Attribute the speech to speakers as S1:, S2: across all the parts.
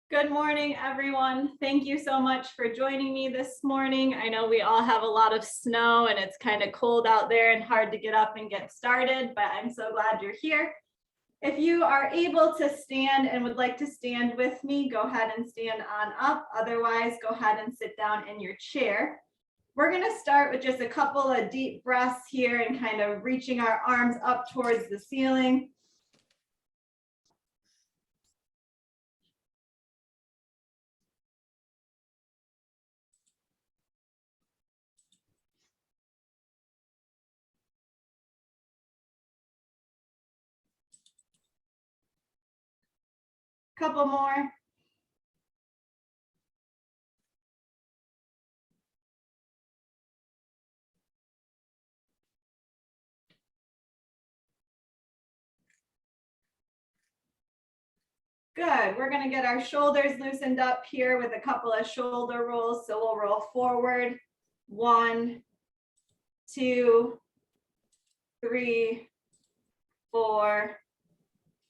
S1: Good morning, everyone. Thank you so much for joining me this morning. I know we all have a lot of snow and it's kind of cold out there and hard to get up and get started, but I'm so glad you're here. If you are able to stand and would like to stand with me, go ahead and stand on up. Otherwise, go ahead and sit down in your chair. We're going to start with just a couple of deep breaths here and kind of reaching our arms up towards the ceiling. Couple more. Good. We're going to get our shoulders loosened up here with a couple of shoulder rolls. So we'll roll forward. 1, 2, 3, 4,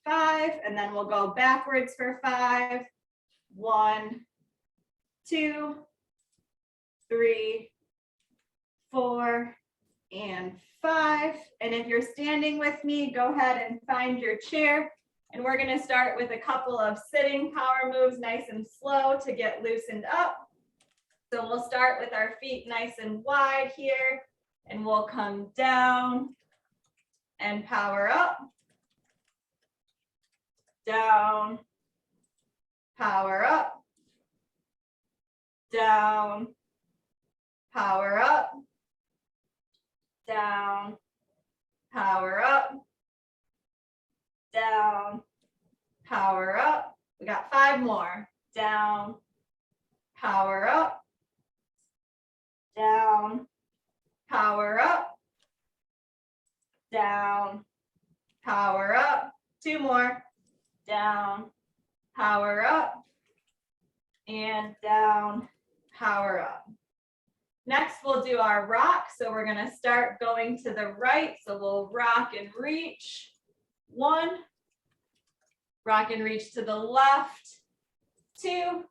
S1: 5. And then we'll go backwards for 5. 1, 2, 3, 4, and 5. And if you're standing with me, go ahead and find your chair. And we're going to start with a couple of sitting power moves, nice and slow to get loosened up. So we'll start with our feet nice and wide here, and we'll come down and power up, down, power up, down, power up, down, power up, down, power up. We got 5 more. Down, power up, down, power up, down, power up. 2 more. Down, power up, and down, power up. Next, we'll do our rock. So we're going to start going to the right. So we'll rock and reach. 1, rock and reach to the left. 2,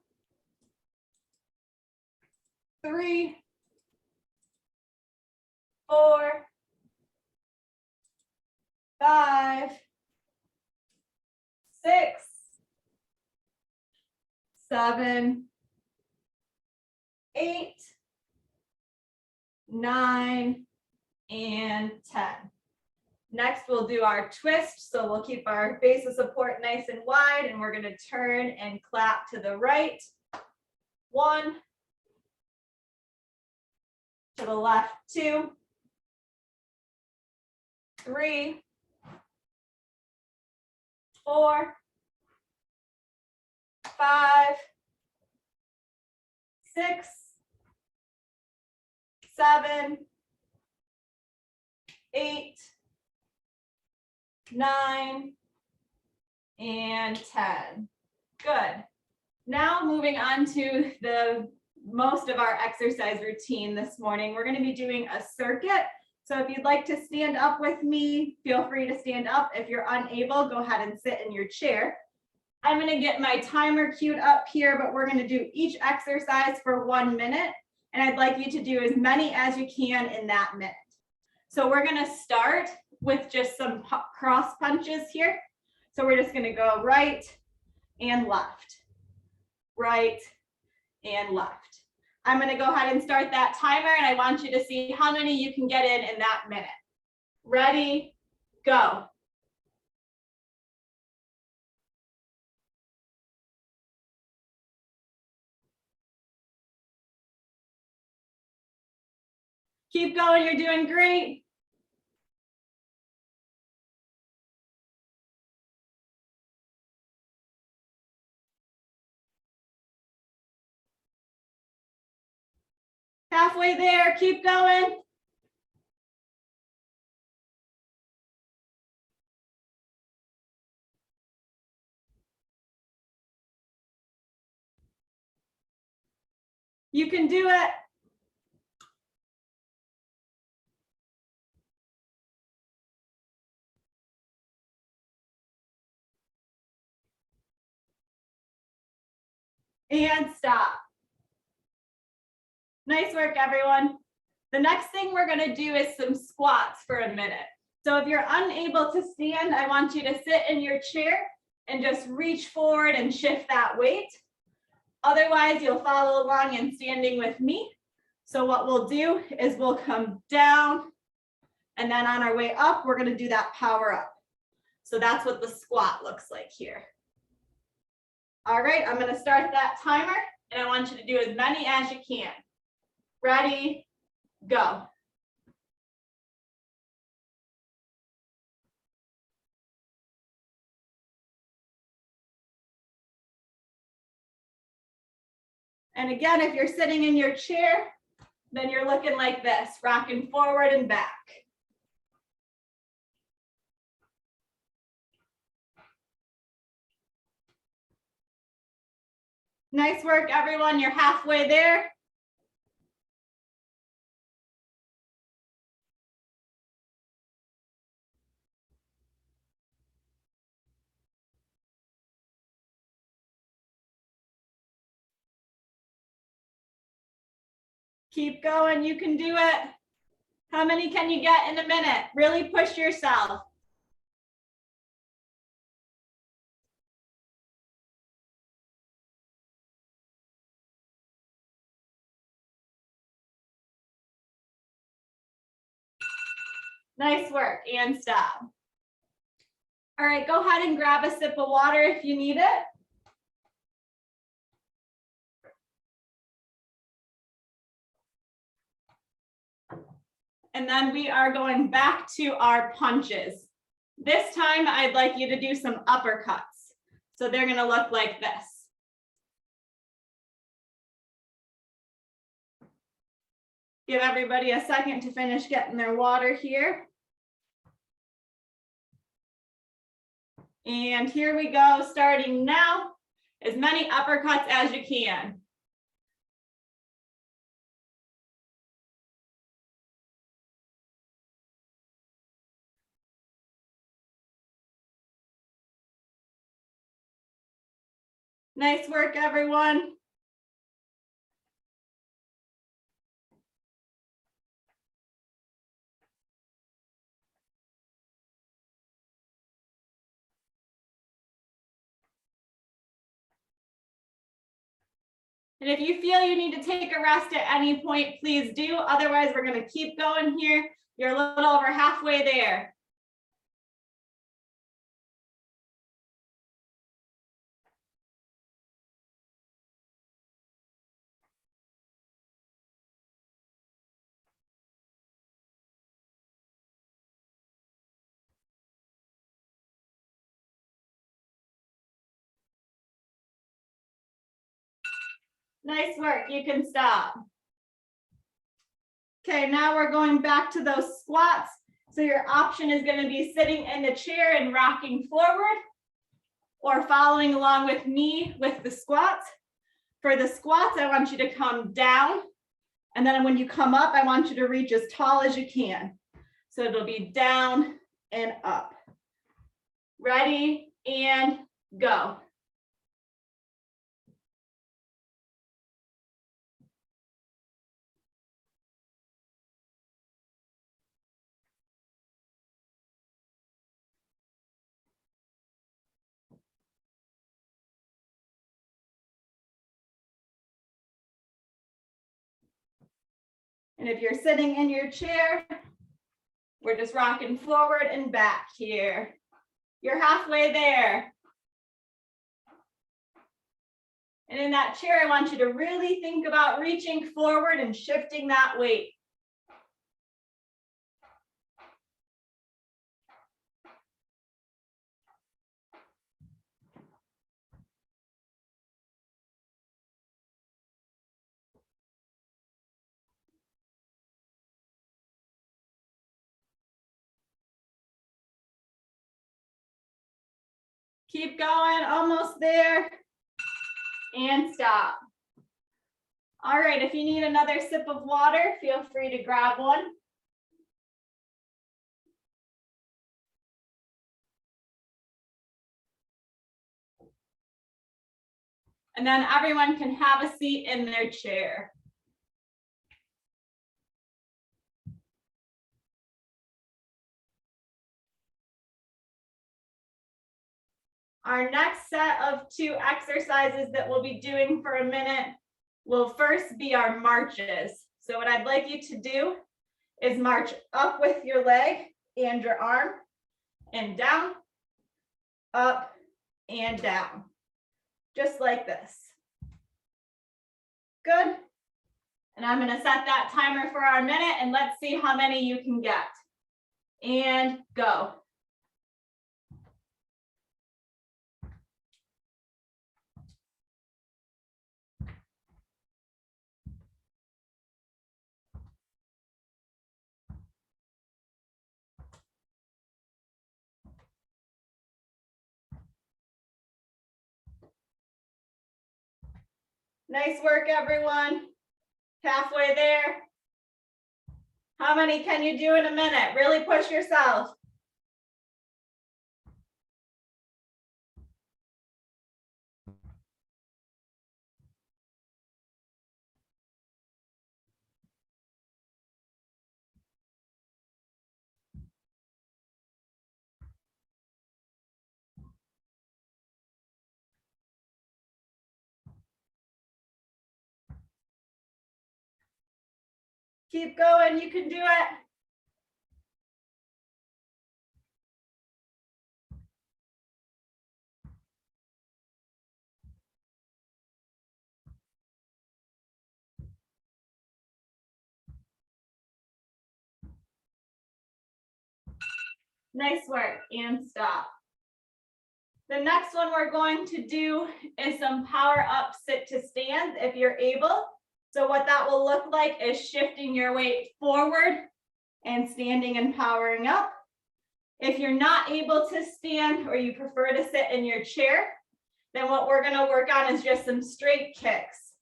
S1: 3, 4, 5, 6, 7, 8, 9, and 10. Next, we'll do our twist. So we'll keep our base of support nice and wide, and we're going to turn and clap to the right. 1, to the left. 2, 3, 4, 5, 6, 7, 8, 9, and 10. Good. Now moving on to the most of our exercise routine this morning. We're going to be doing a circuit. So if you'd like to stand up with me, feel free to stand up. If you're unable, go ahead and sit in your chair. I'm going to get my timer queued up here, but we're going to do each exercise for 1 minute. And I'd like you to do as many as you can in that minute. So we're going to start with just some cross punches here. So we're just going to go right and left, right and left. I'm going to go ahead and start that timer, and I want you to see how many you can get in that minute. Ready, go. Keep going, you're doing great. Halfway there, keep going. You can do it. and stop. Nice work, everyone. The next thing we're going to do is some squats for a minute. So if you're unable to stand, I want you to sit in your chair and just reach forward and shift that weight. Otherwise, you'll follow along in standing with me. So what we'll do is we'll come down, and then on our way up, we're going to do that power up. So that's what the squat looks like here. All right, I'm going to start that timer, and I want you to do as many as you can. Ready, go. And again, if you're sitting in your chair, then you're looking like this, rocking forward and back. Nice work, everyone. You're halfway there. Keep going, you can do it. How many can you get in a minute? Really push yourself. Nice work, and stop. All right, go ahead and grab a sip of water if you need it. And then we are going back to our punches. This time, I'd like you to do some uppercuts. So they're gonna look like this. Give everybody a second to finish getting their water here. And here we go, starting now, as many uppercuts as you can. Nice work, everyone. And if you feel you need to take a rest at any point, please do. Otherwise, we're going to keep going here. You're a little over halfway there. Nice work, you can stop. Okay, now we're going back to those squats. So your option is going to be sitting in the chair and rocking forward, or following along with me with the squats. For the squats, I want you to come down, and then when you come up, I want you to reach as tall as you can. So it'll be down and up. Ready, and go. And if you're sitting in your chair, we're just rocking forward and back here. You're halfway there. And in that chair, I want you to really think about reaching forward and shifting that weight. Keep going, almost there, and stop. All right, if you need another sip of water, feel free to grab one. And then everyone can have a seat in their chair. Our next set of 2 exercises that we'll be doing for a minute will first be our marches. So what I'd like you to do is march up with your leg and your arm and down, up and down, just like this. Good. And I'm going to set that timer for our minute and let's see how many you can get. And go. Nice work, everyone. Halfway there. How many can you do in a minute? Really push yourself. Keep going, you can do it. Nice work, and stop. The next one we're going to do is some power up sit to stand if you're able. So what that will look like is shifting your weight forward and standing and powering up. If you're not able to stand or you prefer to sit in your chair, then what we're going to work on is just some straight kicks.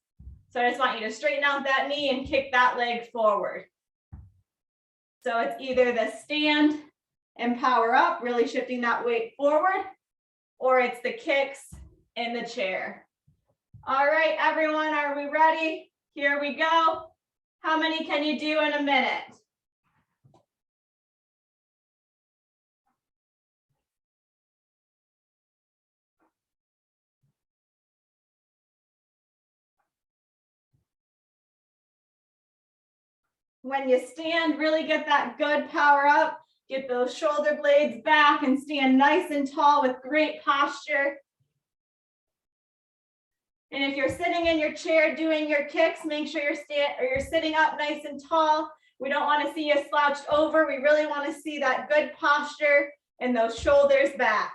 S1: So I just want you to straighten out that knee and kick that leg forward. So it's either the stand and power up, really shifting that weight forward, or it's the kicks in the chair. All right, everyone, are we ready? Here we go. How many can you do in a minute? When you stand, really get that good power up. Get those shoulder blades back and stand nice and tall with great posture. And if you're sitting in your chair doing your kicks, make sure you're sitting up nice and tall. We don't want to see you slouched over. We really want to see that good posture and those shoulders back.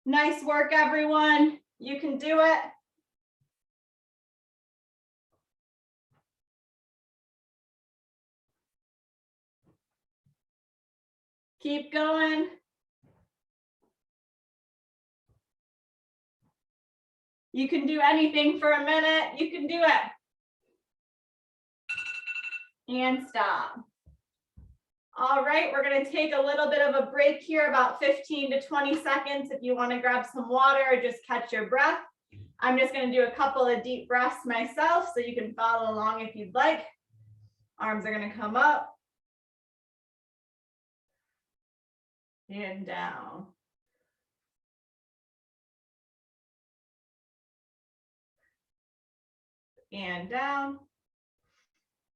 S1: Nice work, everyone. You can do it. Keep going. You can do anything for a minute. You can do it. And stop. All right, we're going to take a little bit of a break here, about 15 to 20 seconds. If you want to grab some water or just catch your breath. I'm just going to do a couple of deep breaths myself so you can follow along if you'd like. Arms are going to come up and down. And down.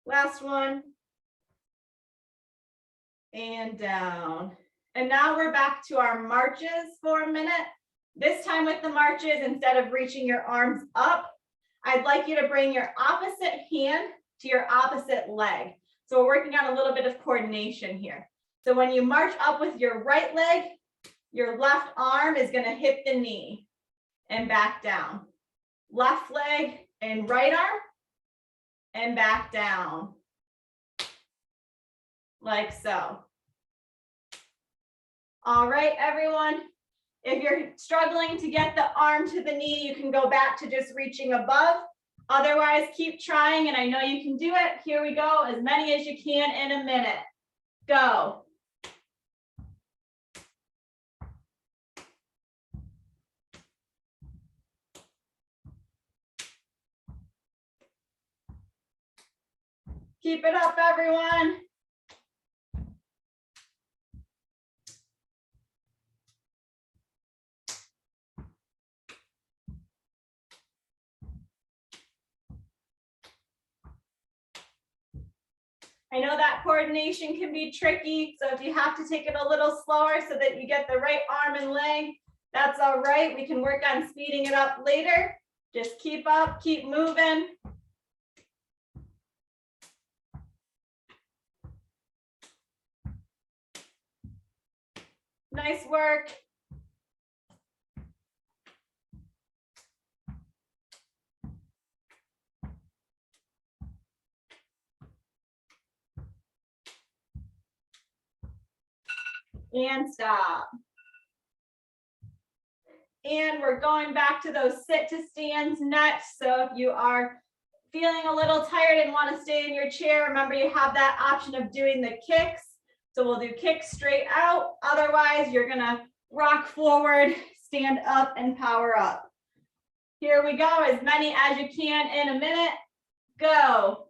S1: Last one. And down. And now we're back to our marches for a minute. This time with the marches, instead of reaching your arms up, I'd like you to bring your opposite hand to your opposite leg. So we're working on a little bit of coordination here. So when you march up with your right leg, your left arm is going to hit the knee and back down. Left leg and right arm and back down. Like so. All right, everyone. If you're struggling to get the arm to the knee, you can go back to just reaching above. Otherwise, keep trying, and I know you can do it. Here we go, as many as you can in a minute. Go. Keep it up, everyone. I know that coordination can be tricky, so if you have to take it a little slower so that you get the right arm and leg, that's all right. We can work on speeding it up later. Just keep up, keep moving. Nice work. And stop. And we're going back to those sit to stands next. So if you are feeling a little tired and want to stay in your chair, remember you have that option of doing the kicks. So we'll do kicks straight out. Otherwise, you're gonna rock forward, stand up, and power up. Here we go, as many as you can in a minute. Go.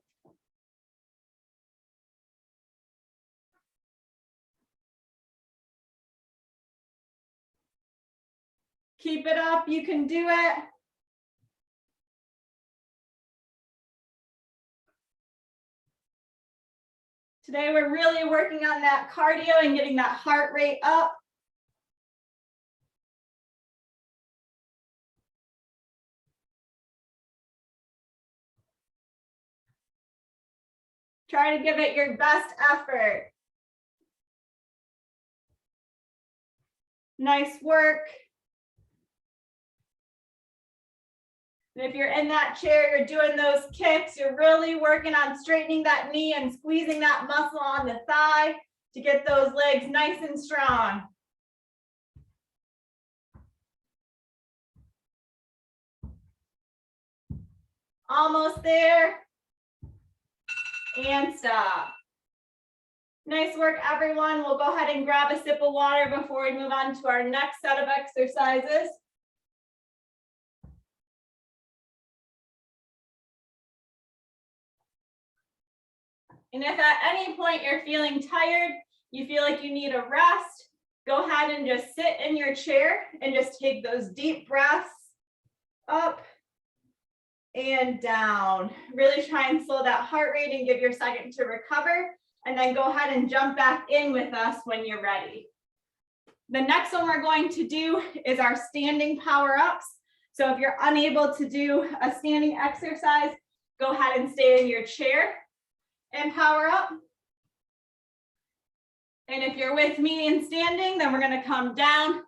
S1: Keep it up, you can do it. Today, we're really working on that cardio and getting that heart rate up. Try to give it your best effort. Nice work. And if you're in that chair, you're doing those kicks, you're really working on straightening that knee and squeezing that muscle on the thigh to get those legs nice and strong. Almost there. And stop. Nice work, everyone. We'll go ahead and grab a sip of water before we move on to our next set of exercises. And if at any point you're feeling tired, you feel like you need a rest, go ahead and just sit in your chair and just take those deep breaths up and down. Really try and slow that heart rate and give your second to recover. And then go ahead and jump back in with us when you're ready. The next one we're going to do is our standing power ups. So if you're unable to do a standing exercise, go ahead and stay in your chair and power up. And if you're with me in standing, then we're going to come down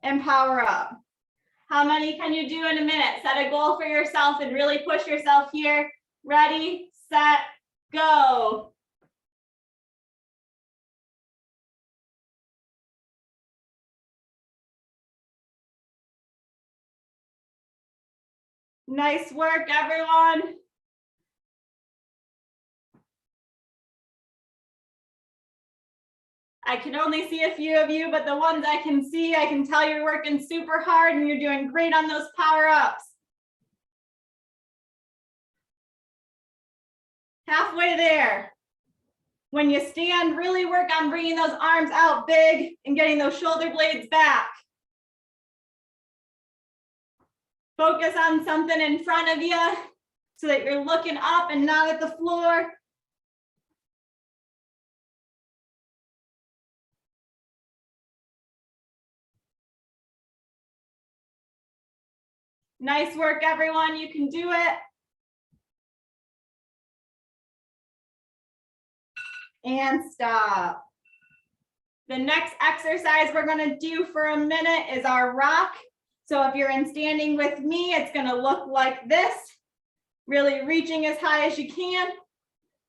S1: and power up. How many can you do in a minute? Set a goal for yourself and really push yourself here. Ready, set, go. Nice work, everyone. I can only see a few of you, but the ones I can see, I can tell you're working super hard and you're doing great on those power-ups. Halfway there. When you stand, really work on bringing those arms out big and getting those shoulder blades back. Focus on something in front of you so that you're looking up and not at the floor. Nice work, everyone. You can do it. And stop. The next exercise we're going to do for a minute is our rock. So if you're in standing with me, it's going to look like this, really reaching as high as you can,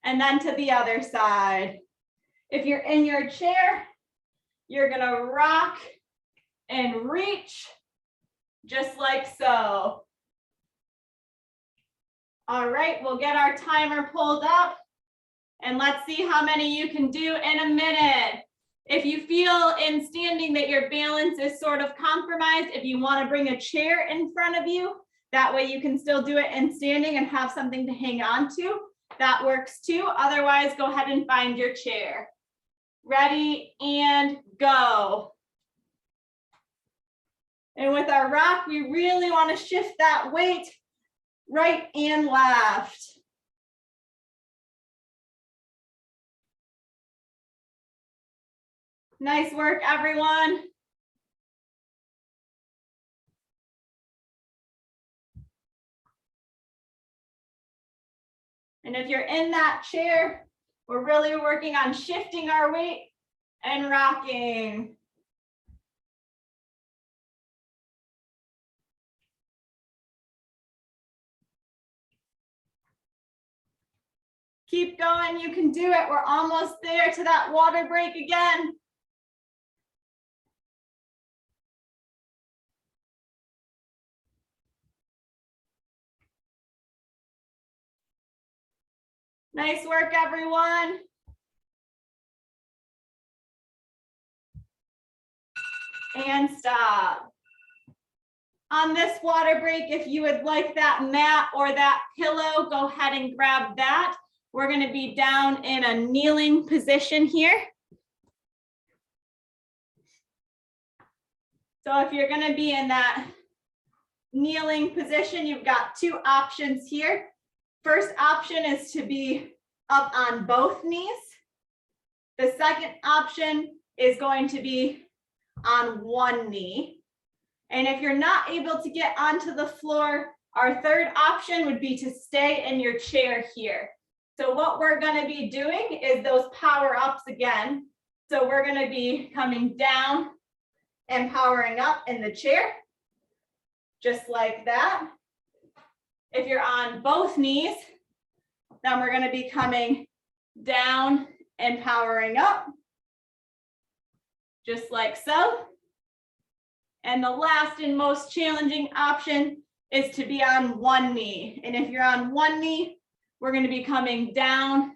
S1: and then to the other side. If you're in your chair, you're going to rock and reach just like so. All right, we'll get our timer pulled up and let's see how many you can do in a minute. If you feel in standing that your balance is sort of compromised, if you want to bring a chair in front of you, that way you can still do it in standing and have something to hang on to. that works too. Otherwise, go ahead and find your chair. Ready and go. And with our rock, we really want to shift that weight right and left. Nice work, everyone. And if you're in that chair, we're really working on shifting our weight and rocking. Keep going, you can do it. We're almost there to that water break again. Nice work, everyone. And stop. On this water break, if you would like that mat or that pillow, go ahead and grab that. We're going to be down in a kneeling position here. So if you're going to be in that kneeling position, you've got two options here. First option is to be up on both knees. The second option is going to be on one knee. And if you're not able to get onto the floor, our third option would be to stay in your chair here. So what we're going to be doing is those power ups again. So we're going to be coming down and powering up in the chair, just like that. If you're on both knees, then we're going to be coming down and powering up, just like so. And the last and most challenging option is to be on one knee. And if you're on one knee, we're going to be coming down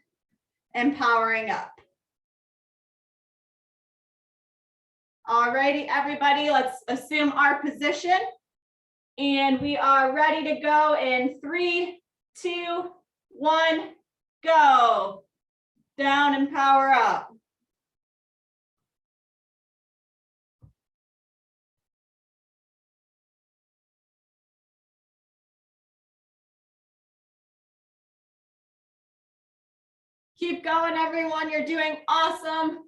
S1: and powering up. All righty, everybody, let's assume our position. And we are ready to go in 3, 2, 1, go. Down and power up. Keep going, everyone. You're doing awesome.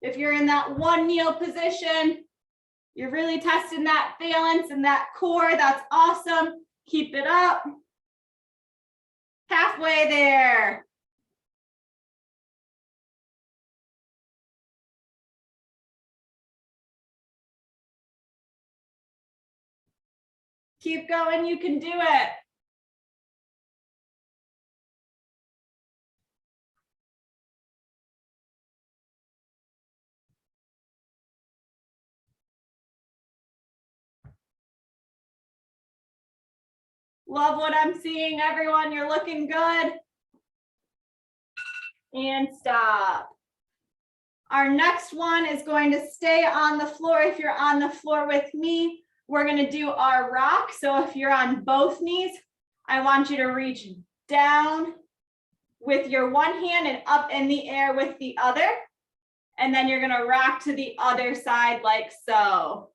S1: If you're in that one kneel position, you're really testing that balance and that core. That's awesome. Keep it up. Halfway there. Keep going. You can do it. Love what I'm seeing, everyone. You're looking good. And stop. Our next one is going to stay on the floor. If you're on the floor with me, we're going to do our rock. So if you're on both knees, I want you to reach down with your one hand and up in the air with the other. And then you're going to rock to the other side like so.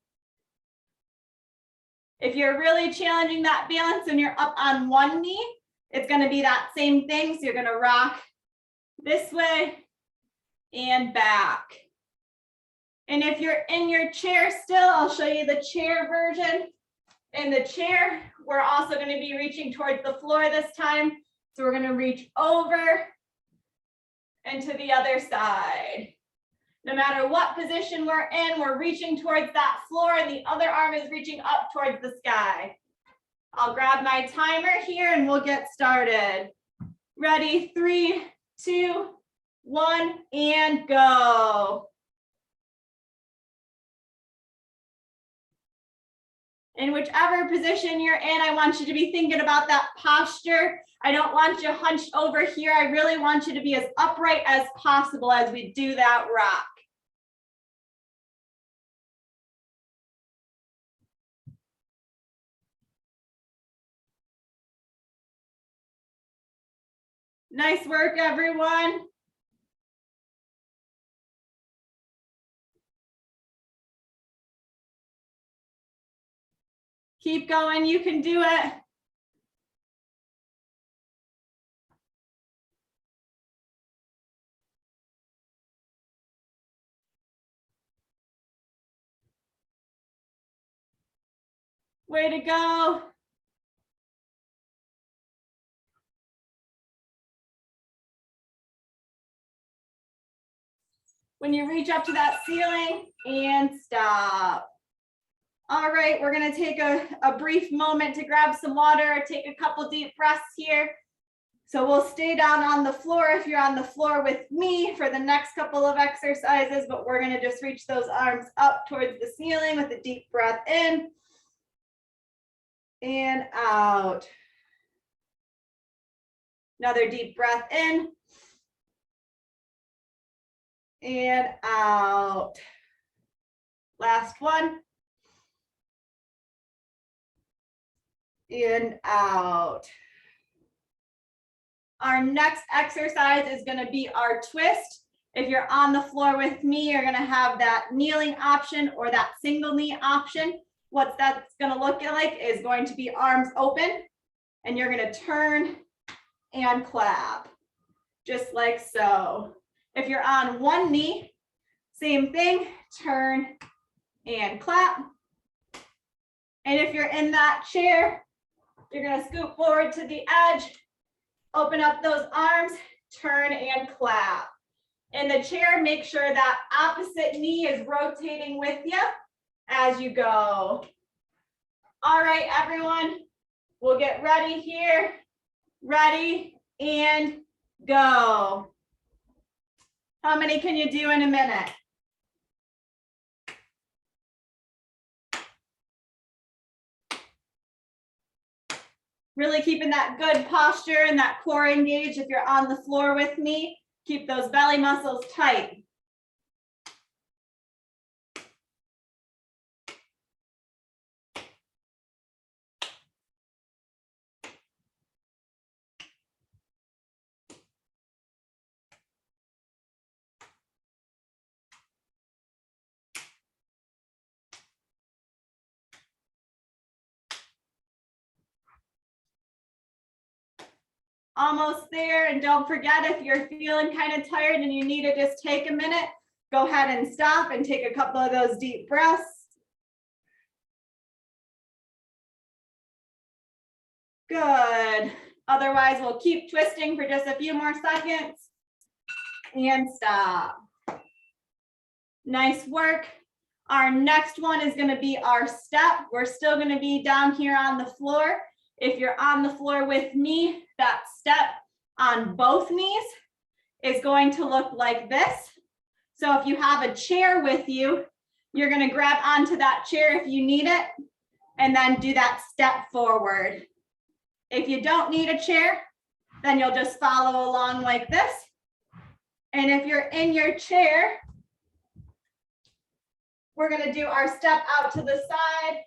S1: If you're really challenging that balance and you're up on one knee, it's going to be that same thing. So you're going to rock this way and back. And if you're in your chair still, I'll show you the chair version. In the chair, we're also going to be reaching towards the floor this time. So we're going to reach over and to the other side. No matter what position we're in, we're reaching towards that floor and the other arm is reaching up towards the sky. I'll grab my timer here and we'll get started. Ready, 3, 2, 1, and go. In whichever position you're in, I want you to be thinking about that posture. I don't want you hunched over here. I really want you to be as upright as possible as we do that rock. Nice work, everyone. Keep going, you can do it. Way to go. When you reach up to that ceiling and stop. All right, we're gonna take a brief moment to grab some water, take a couple deep breaths here. So we'll stay down on the floor if you're on the floor with me for the next couple of exercises, but we're gonna just reach those arms up towards the ceiling with a deep breath in and out. Another deep breath in and out. Last one. In, out. Our next exercise is going to be our twist. If you're on the floor with me, you're going to have that kneeling option or that single knee option. What that's going to look like is going to be arms open, and you're going to turn and clap, just like so. If you're on one knee, same thing, turn and clap. And if you're in that chair, you're going to scoot forward to the edge, open up those arms, turn and clap. In the chair, make sure that opposite knee is rotating with you as you go. All right, everyone, we'll get ready here. Ready and go. How many can you do in a minute? Really keeping that good posture and that core engaged. If you're on the floor with me, keep those belly muscles tight. Almost there, and don't forget, if you're feeling kind of tired and you need to just take a minute, go ahead and stop and take a couple of those deep breaths. Good. Otherwise, we'll keep twisting for just a few more seconds and stop. Nice work. Our next one is going to be our step. We're still going to be down here on the floor. If you're on the floor with me, that step on both knees is going to look like this. So if you have a chair with you, you're going to grab onto that chair if you need it, and then do that step forward. If you don't need a chair, then you'll just follow along like this. And if you're in your chair, we're going to do our step out to the side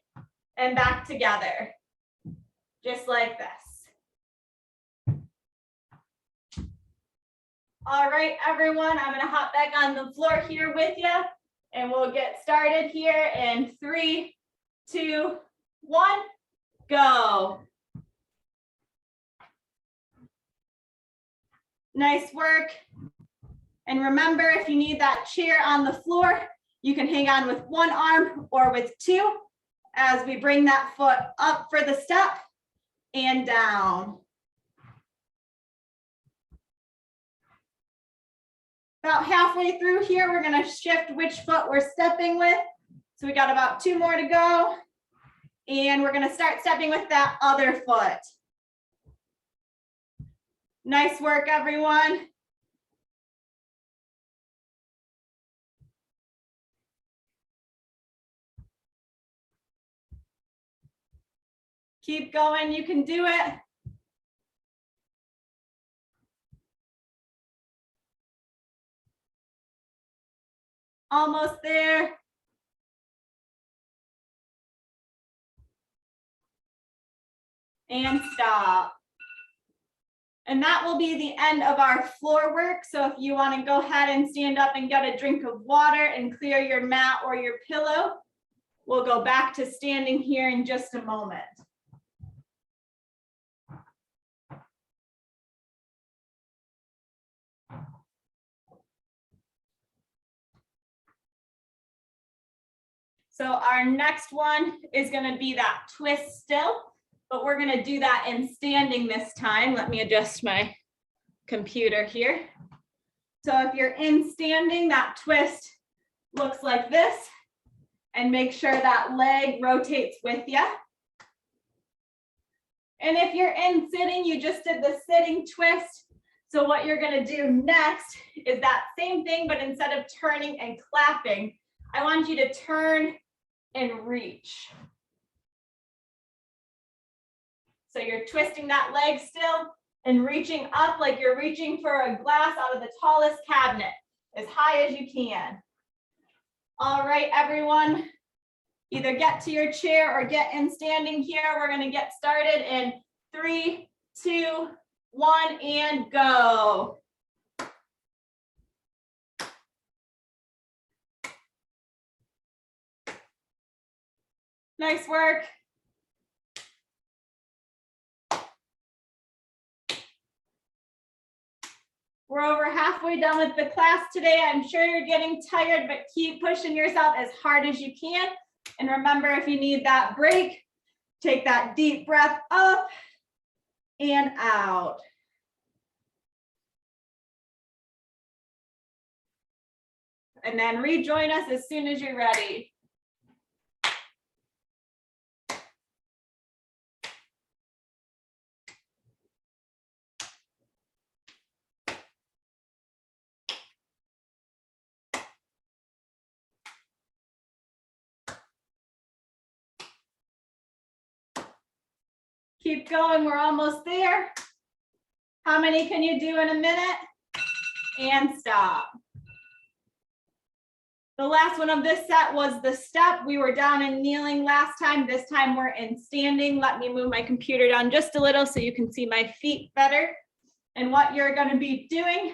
S1: and back together, just like this. All right, everyone, I'm going to hop back on the floor here with you, and we'll get started here in 3, 2, 1, go. Nice work. And remember, if you need that chair on the floor, you can hang on with one arm or with two as we bring that foot up for the step and down. About halfway through here, we're going to shift which foot we're stepping with. So we got about 2 more to go. And we're going to start stepping with that other foot. Nice work, everyone. Keep going, you can do it. Almost there. And stop. And that will be the end of our floor work. So if you want to go ahead and stand up and get a drink of water and clear your mat or your pillow, we'll go back to standing here in just a moment. So our next one is going to be that twist still, but we're going to do that in standing this time. Let me adjust my computer here. So if you're in standing, that twist looks like this, and make sure that leg rotates with you. And if you're in sitting, you just did the sitting twist. So what you're going to do next is that same thing, but instead of turning and clapping, I want you to turn and reach. So you're twisting that leg still and reaching up like you're reaching for a glass out of the tallest cabinet, as high as you can. All right, everyone, either get to your chair or get in standing here. We're going to get started in 3, 2, 1, and go. Nice work. We're over halfway done with the class today. I'm sure you're getting tired, but keep pushing yourself as hard as you can. And remember, if you need that break, take that deep breath up and out. And then rejoin us as soon as you're ready. Keep going, we're almost there. How many can you do in a minute? And stop. The last one of this set was the step. We were down in kneeling last time. This time we're in standing. Let me move my computer down just a little so you can see my feet better. And what you're going to be doing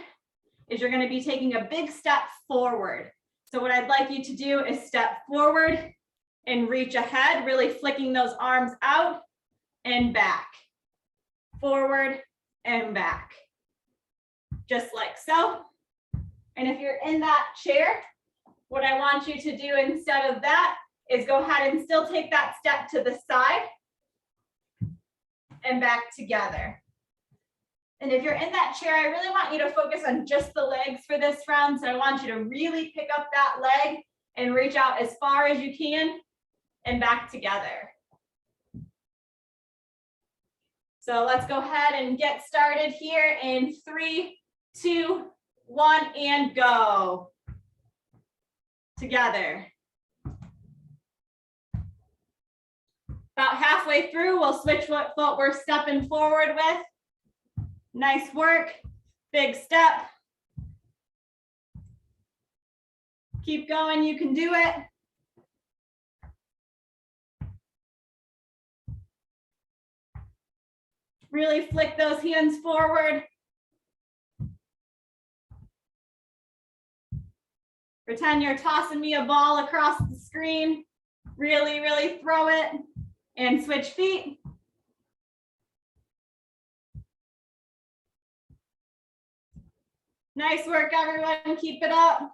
S1: is you're going to be taking a big step forward. So what I'd like you to do is step forward and reach ahead, really flicking those arms out and back, forward and back, just like so. And if you're in that chair, what I want you to do instead of that is go ahead and still take that step to the side and back together. And if you're in that chair, I really want you to focus on just the legs for this round. So I want you to really pick up that leg and reach out as far as you can and back together. So let's go ahead and get started here in 3, 2, 1, and go. Together. About halfway through, we'll switch what foot we're stepping forward with. Nice work. Big step. Keep going, you can do it. Really flick those hands forward. Pretend you're tossing me a ball across the screen. Really, really throw it and switch feet. Nice work, everyone. Keep it up.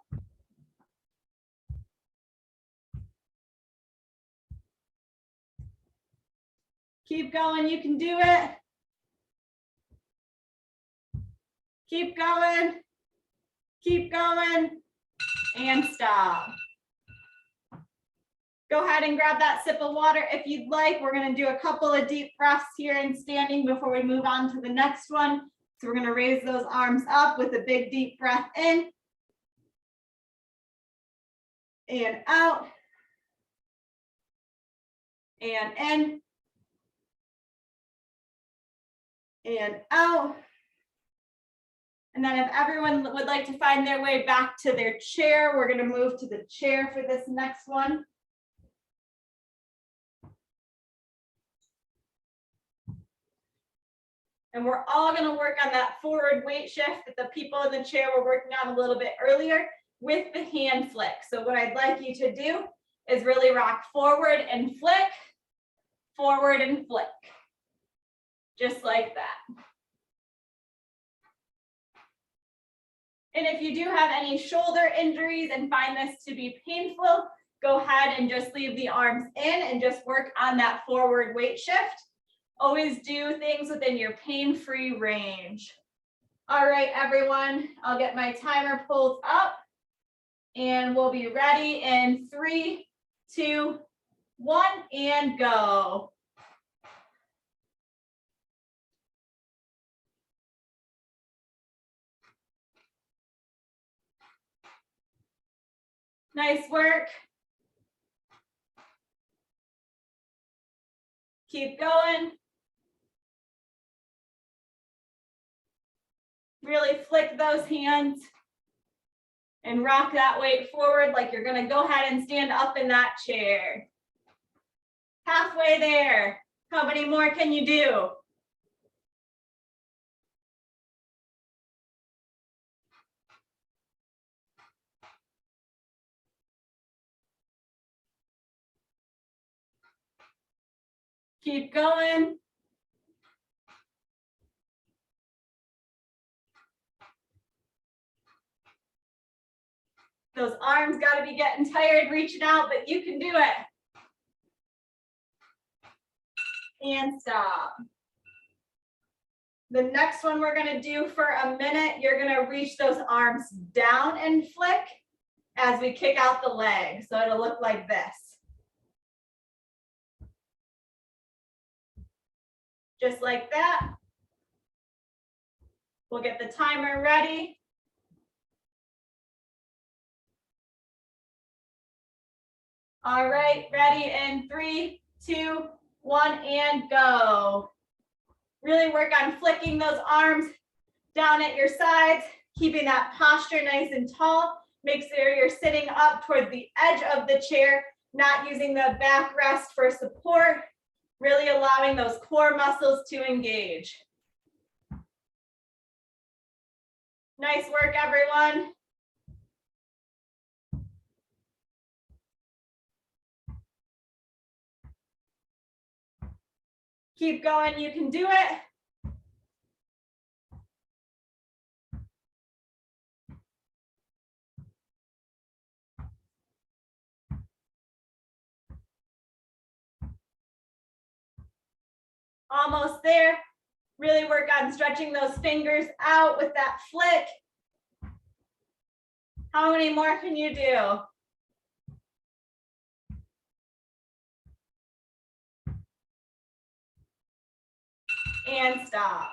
S1: Keep going. You can do it. Keep going. Keep going. And stop. Go ahead and grab that sip of water if you'd like. We're going to do a couple of deep breaths here in standing before we move on to the next one. So we're going to raise those arms up with a big deep breath in and out and in and out. And then if everyone would like to find their way back to their chair, we're going to move to the chair for this next one. And we're all going to work on that forward weight shift that the people in the chair were working on a little bit earlier with the hand flick. So what I'd like you to do is really rock forward and flick, just like that. And if you do have any shoulder injuries and find this to be painful, go ahead and just leave the arms in and just work on that forward weight shift. Always do things within your pain-free range. All right, everyone, I'll get my timer pulled up and we'll be ready in 3, 2, 1, and go. Nice work. Keep going. Really flick those hands and rock that weight forward like you're going to go ahead and stand up in that chair. Halfway there. How many more can you do? Keep going. Those arms got to be getting tired reaching out, but you can do it. And stop. The next one we're going to do for a minute, you're going to reach those arms down and flick as we kick out the leg. So it'll look like this. Just like that. We'll get the timer ready. All right, ready in 3, 2, 1, and go. Really work on flicking those arms down at your sides, keeping that posture nice and tall. Make sure you're sitting up towards the edge of the chair, not using the backrest for support, really allowing those core muscles to engage. Nice work, everyone. Keep going, you can do it. Almost there. Really work on stretching those fingers out with that flick. How many more can you do? And stop.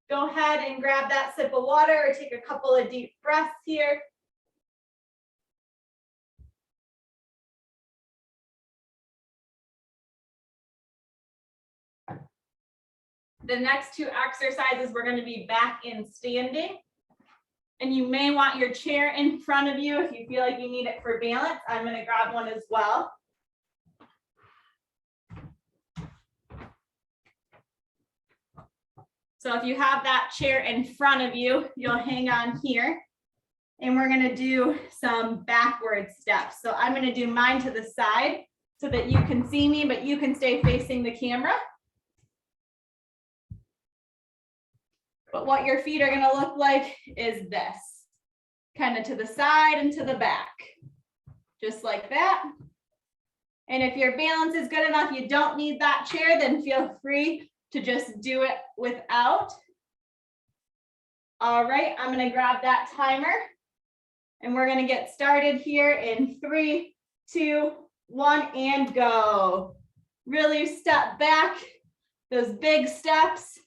S1: Go ahead and grab that sip of water or take a couple of deep breaths here. The next two exercises, we're going to be back in standing. And you may want your chair in front of you if you feel like you need it for balance. I'm going to grab one as well. So if you have that chair in front of you, you'll hang on here. And we're going to do some backward steps. So I'm going to do mine to the side so that you can see me, but you can stay facing the camera. But what your feet are going to look like is this, kind of to the side and to the back, just like that. And if your balance is good enough, you don't need that chair, then feel free to just do it without. All right, I'm going to grab that timer and we're going to get started here in 3, 2, 1, and go. Really step back, those big steps.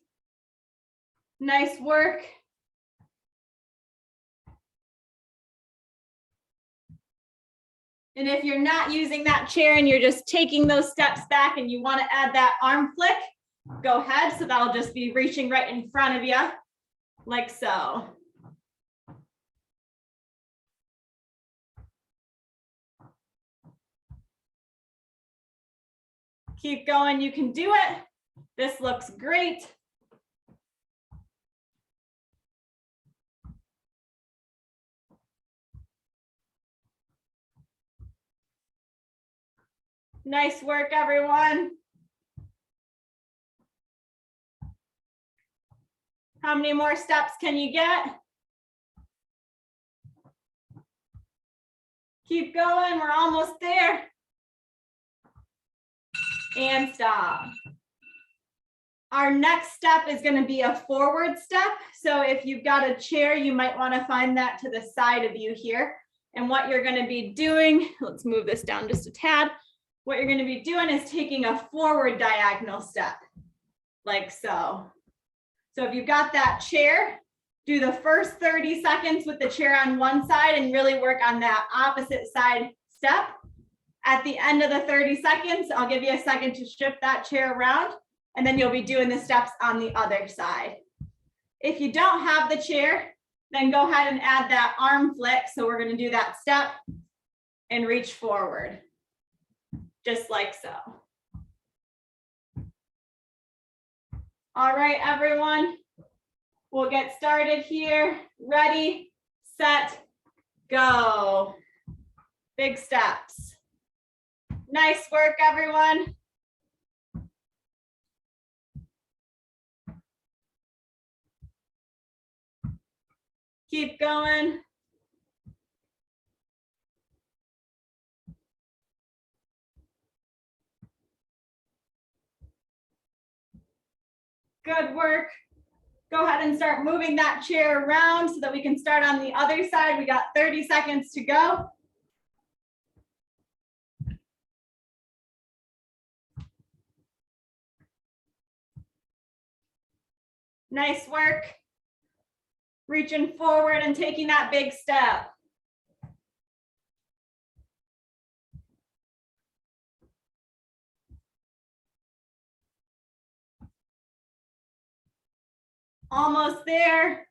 S1: Nice work. And if you're not using that chair and you're just taking those steps back and you want to add that arm flick, go ahead. So that'll just be reaching right in front of you, like so. Keep going, you can do it. This looks great. Nice work, everyone. How many more steps can you get? Keep going, we're almost there. And stop. Our next step is going to be a forward step. So if you've got a chair, you might want to find that to the side of you here. And what you're going to be doing, let's move this down just a tad. What you're going to be doing is taking a forward diagonal step, like so. So if you've got that chair, do the first 30 seconds with the chair on one side and really work on that opposite side step. At the end of the 30 seconds, I'll give you a second to shift that chair around, and then you'll be doing the steps on the other side. If you don't have the chair, then go ahead and add that arm flick. So we're going to do that step and reach forward, just like so. All right, everyone, we'll get started here. Ready, set, go. Big steps. Nice work, everyone. Keep going. Good work. Go ahead and start moving that chair around so that we can start on the other side. We got 30 seconds to go. Nice work. Reaching forward and taking that big step. Almost there.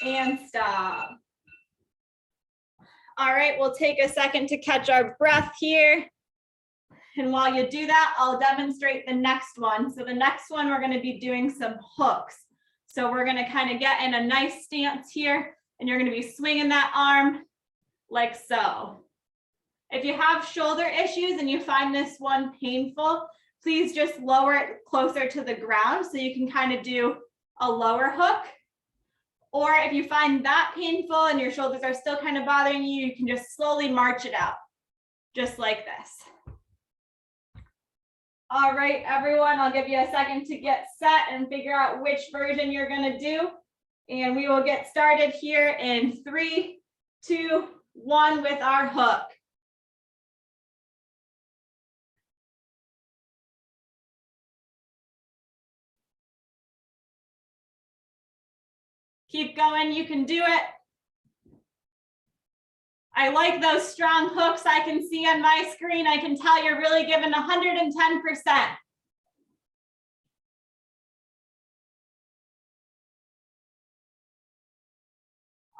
S1: And stop. All right, we'll take a second to catch our breath here. And while you do that, I'll demonstrate the next one. So the next one, we're going to be doing some hooks. So we're going to kind of get in a nice stance here, and you're going to be swinging that arm like so. If you have shoulder issues and you find this one painful, please just lower it closer to the ground so you can kind of do a lower hook. Or if you find that painful and your shoulders are still kind of bothering you, you can just slowly march it out, just like this. All right, everyone, I'll give you a second to get set and figure out which version you're going to do. And we will get started here in 3, 2, 1 with our hook. Keep going, you can do it. I like those strong hooks I can see on my screen. I can tell you're really giving 110%.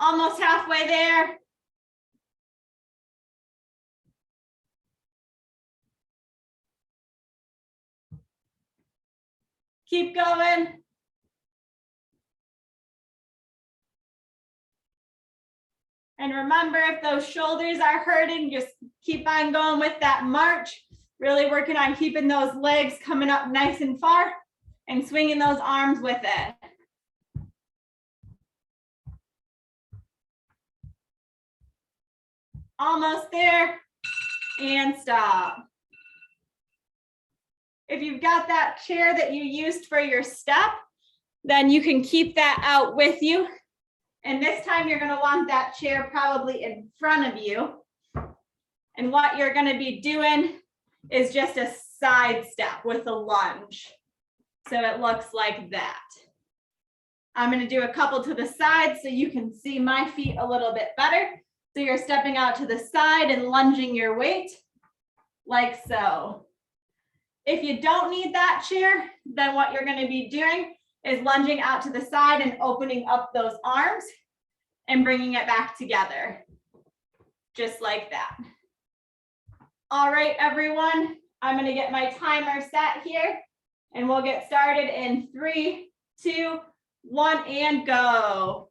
S1: Almost halfway there. Keep going. And remember, if those shoulders are hurting, just keep on going with that march. Really working on keeping those legs coming up nice and far and swinging those arms with it. Almost there, and stop. If you've got that chair that you used for your step, then you can keep that out with you. And this time you're going to want that chair probably in front of you. And what you're going to be doing is just a side step with a lunge. So it looks like that. I'm going to do a couple to the side so you can see my feet a little bit better. So you're stepping out to the side and lunging your weight like so. If you don't need that chair, then what you're going to be doing is lunging out to the side and opening up those arms and bringing it back together, just like that. All right, everyone, I'm going to get my timer set here and we'll get started in 3, 2, 1, and go.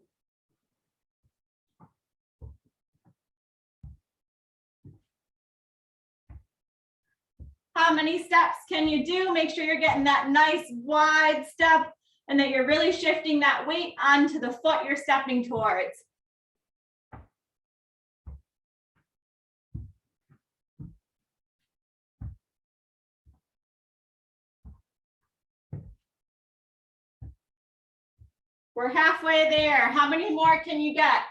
S1: How many steps can you do? Make sure you're getting that nice wide step and that you're really shifting that weight onto the foot you're stepping towards. We're halfway there. How many more can you get?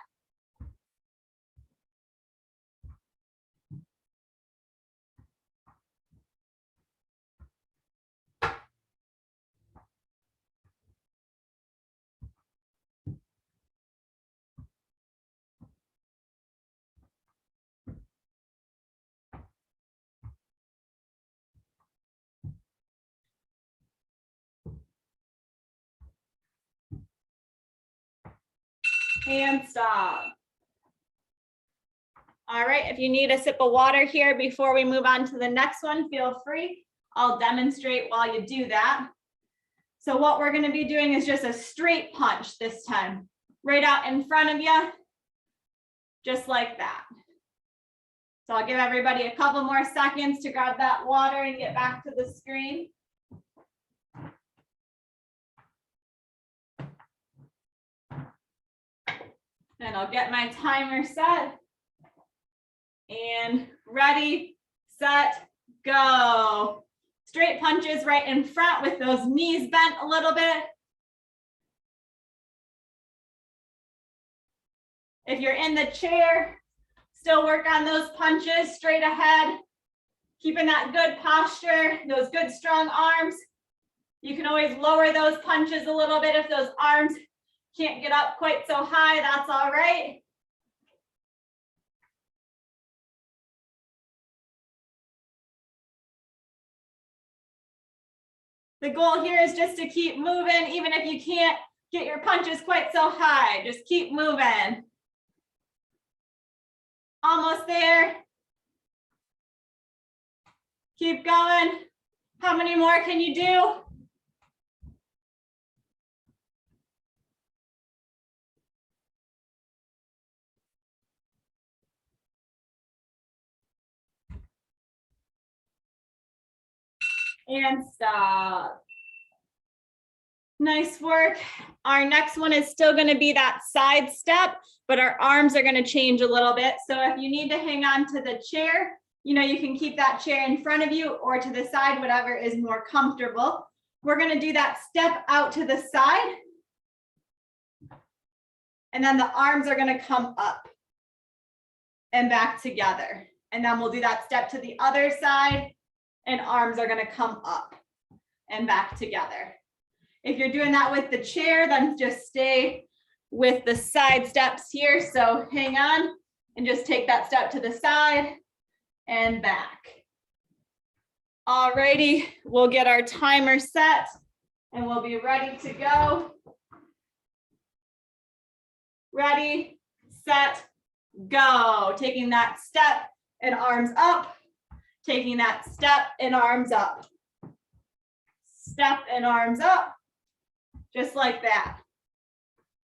S1: And stop. All right, if you need a sip of water here before we move on to the next one, feel free. I'll demonstrate while you do that. So what we're going to be doing is just a straight punch this time, right out in front of you, just like that. So I'll give everybody a couple more seconds to grab that water and get back to the screen. And I'll get my timer set. And ready, set, go. Straight punches right in front with those knees bent a little bit. If you're in the chair, still work on those punches straight ahead. Keeping that good posture, those good strong arms. You can always lower those punches a little bit if those arms can't get up quite so high, that's all right. The goal here is just to keep moving, even if you can't get your punches quite so high, just keep moving. Almost there. Keep going. How many more can you do? And stop. Nice work. Our next one is still going to be that side step, but our arms are going to change a little bit. So if you need to hang on to the chair, you can keep that chair in front of you or to the side, whatever is more comfortable. We're going to do that step out to the side. And then the arms are going to come up and back together. And then we'll do that step to the other side and arms are going to come up and back together. If you're doing that with the chair, then just stay with the side steps here. So hang on and just take that step to the side and back. Alrighty, we'll get our timer set and we'll be ready to go. Ready, set, go. Taking that step and arms up. Taking that step and arms up. Step and arms up. Just like that.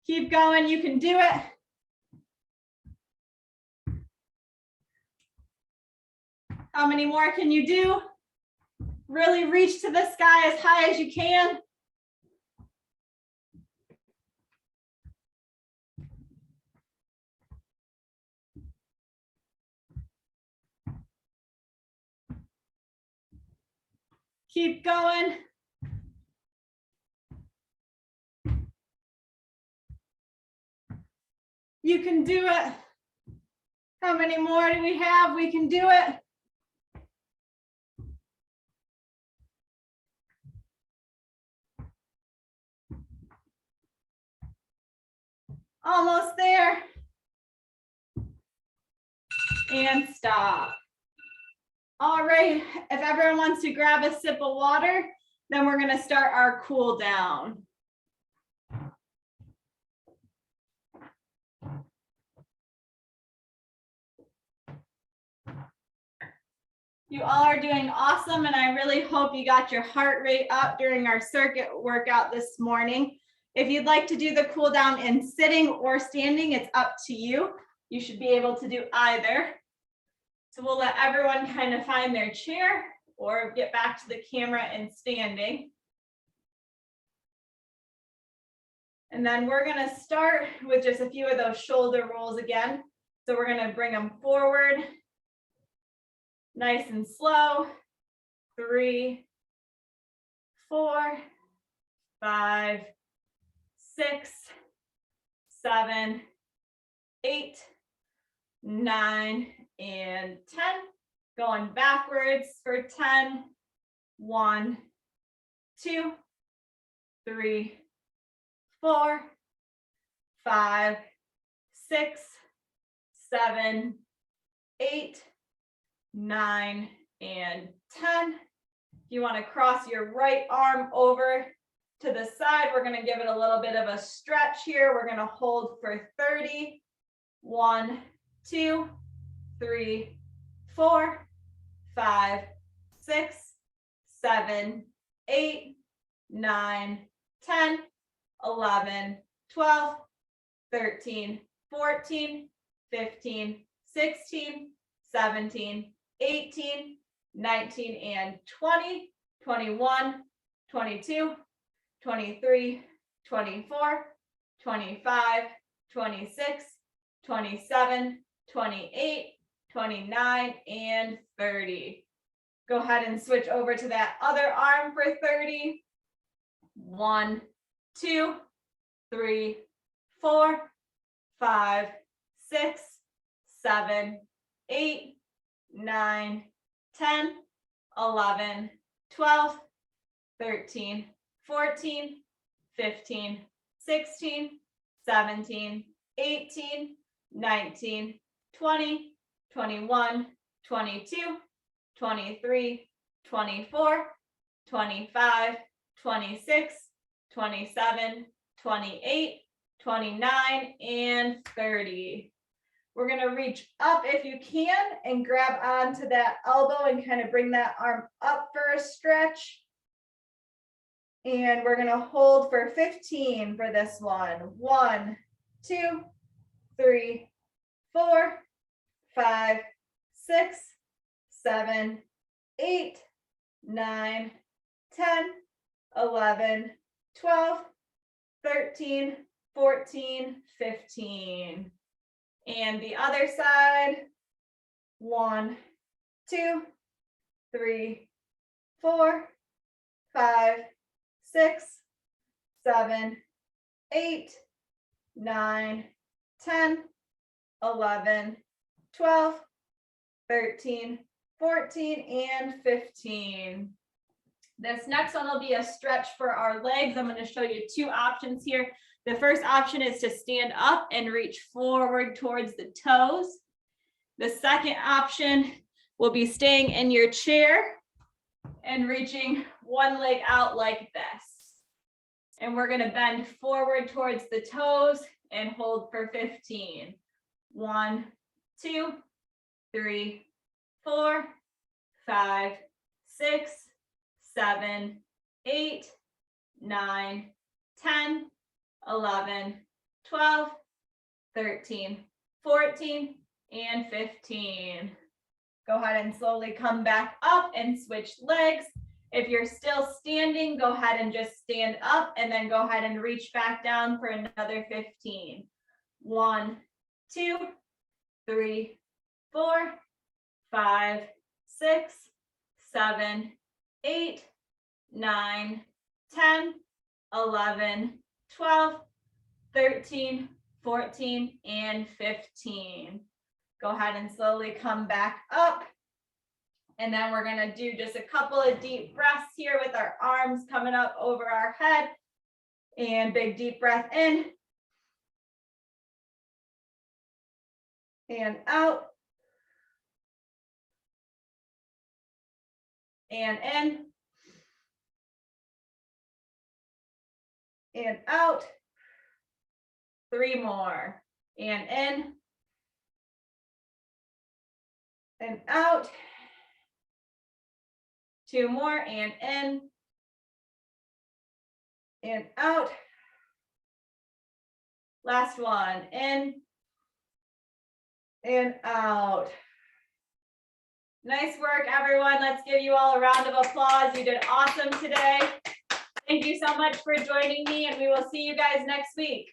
S1: Keep going, you can do it. How many more can you do? Really reach to the sky as high as you can. Keep going. You can do it. How many more do we have? We can do it. Almost there. And stop. All right, if everyone wants to grab a sip of water, then we're going to start our cool down. You all are doing awesome, and I really hope you got your heart rate up during our circuit workout this morning. If you'd like to do the cool down in sitting or standing, it's up to you. You should be able to do either. So we'll let everyone kind of find their chair or get back to the camera and standing. And then we're going to start with just a few of those shoulder rolls again. So we're going to bring them forward, nice and slow. 3, 4, 5, 6, 7, 8, 9, and 10. Going backwards for 10. 1, 2, 3, 4, 5, 6, 7, 8, 9, and 10. If you want to cross your right arm over to the side, we're going to give it a little bit of a stretch here. We're going to hold for 30. 1, 2, 3, 4, 5, 6, 7, 8, 9, 10, 11, 12, 13, 14, 15, 16, 17, 18, 19, and 20, 21, 22, 23, 24, 25, 26, 27, 28, 29, and 30. Go ahead and switch over to that other arm for 30. 1, 2, 3, 4, 5, 6, 7, 8, 9, 10, 11, 12, 13, 14, 15, 16, 17, 18, 19, 20, 21, 22, 23, 24, 25, 26, 27, 28, 29, and 30. We're going to reach up if you can and grab onto that elbow and kind of bring that arm up for a stretch. And we're going to hold for 15 for this one. 1, 2, 3, 4, 5, 6, 7, 8, 9, 10, 11, 12, 13, 14, 15. And the other side. 1, 2, 3, 4, 5, 6, 7, 8, 9, 10, 11, 12, 13, 14, and 15. This next one will be a stretch for our legs. I'm going to show you 2 options here. The first option is to stand up and reach forward towards the toes. The second option will be staying in your chair and reaching one leg out like this. And we're going to bend forward towards the toes and hold for 15. 1, 2, 3, 4, 5, 6, 7, 8, 9, 10, 11, 12, 13, 14, and 15. Go ahead and slowly come back up and switch legs. If you're still standing, go ahead and just stand up and then go ahead and reach back down for another 15. 1, 2, 3, 4, 5, 6, 7, 8, 9, 10, 11, 12, 13, 14, and 15. Go ahead and slowly come back up. And then we're going to do just a couple of deep breaths here with our arms coming up over our head. And big deep breath in. And out. And in. And out. 3 more. And in. And out. 2 more, and in, and out. Last one, in, and out. Nice work, everyone. Let's give you all a round of applause. You did awesome today. Thank you so much for joining me, and we will see you guys next week.